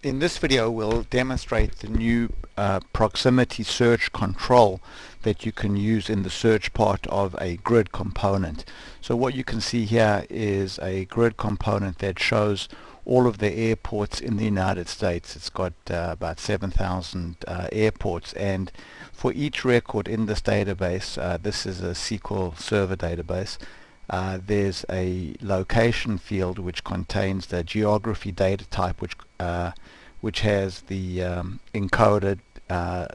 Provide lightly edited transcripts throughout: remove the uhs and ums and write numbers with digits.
In this video we'll demonstrate the new proximity search control that you can use in the search part of a grid component. So what you can see here is a grid component that shows all of the airports in the United States. It's got about 7,000 airports, and for each record in this database, this is a SQL Server database, there's a location field which contains the geography data type, which has the encoded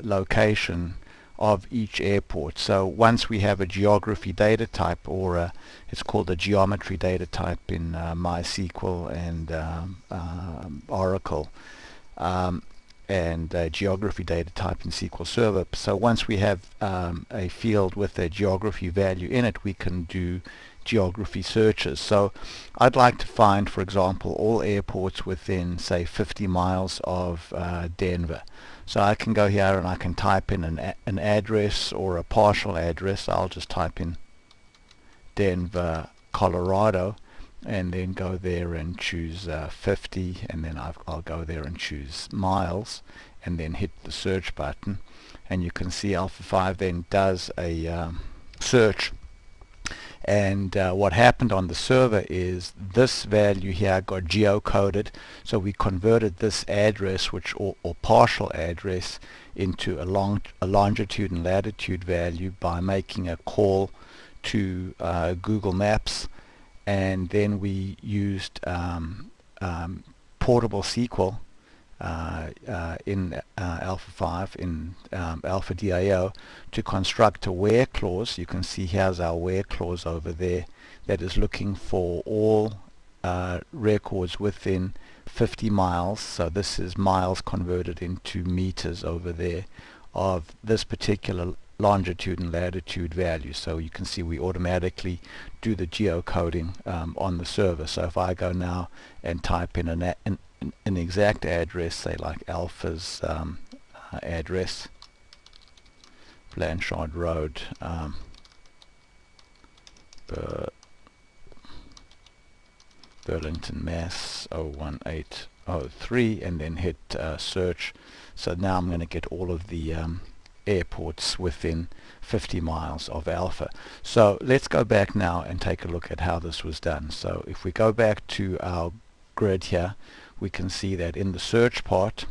location of each airport. So once we have a geography data type, or it's called a geometry data type in MySQL and Oracle, and geography data type in SQL Server. So once we have a field with a geography value in it, we can do geography searches. So I'd like to find, for example, all airports within, say, 50 miles of Denver. So I can go here and I can type in an address or a partial address. I'll just type in Denver, Colorado, and then go there and choose 50, and then I'll go there and choose miles, and then hit the search button, and you can see Alpha 5 then does a search. And what happened on the server is this value here got geocoded, so we converted this address, or partial address, into a longitude and latitude value by making a call to Google Maps, and then we used portable SQL in Alpha 5 in Alpha DIO to construct a where clause. You can see here's our where clause over there that is looking for all records within 50 miles. So this is miles converted into meters over there of this particular longitude and latitude value. So you can see we automatically do the geocoding on the server. So if I go now and type in an exact address, say like Alpha's address, Blanchard Road, Burlington, Mass. 01803, and then hit search. So now I'm going to get all of the airports within 50 miles of Alpha. So let's go back now and take a look at how this was done. So if we go back to our grid here, we can see that in the search part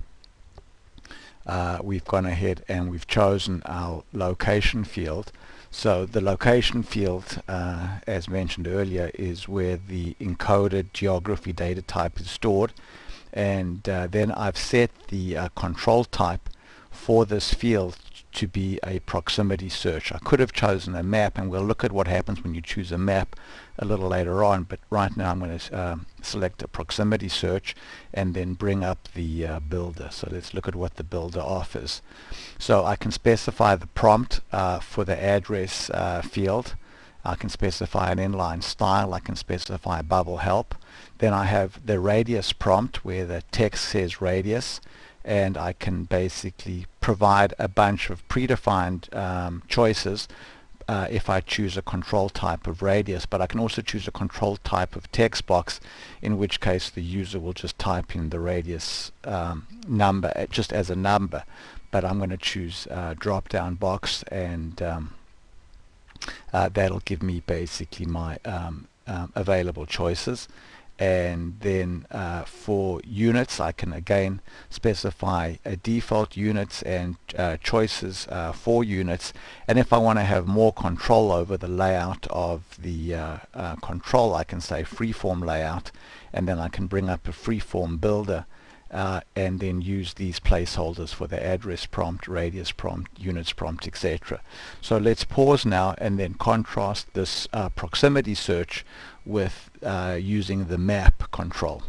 we've gone ahead and we've chosen our location field. So the location field, as mentioned earlier, is where the encoded geography data type is stored, and then I've set the control type for this field to be a proximity search. I could have chosen a map, and we'll look at what happens when you choose a map a little later on, but right now I'm going to select a proximity search and then bring up the builder. So let's look at what the builder offers. So I can specify the prompt for the address field. I can specify an inline style. I can specify a bubble help. Then I have the radius prompt where the text says radius, and I can basically provide a bunch of predefined choices if I choose a control type of radius, but I can also choose a control type of text box, in which case the user will just type in the radius number just as a number, but I'm going to choose drop down box, and that'll give me basically my available choices. And then for units, I can again specify default units and choices for units. And if I want to have more control over the layout of the control, I can say freeform layout, and then I can bring up a freeform builder and then use these placeholders for the address prompt, radius prompt, units prompt, etc. So let's pause now and then contrast this proximity search with using the map control.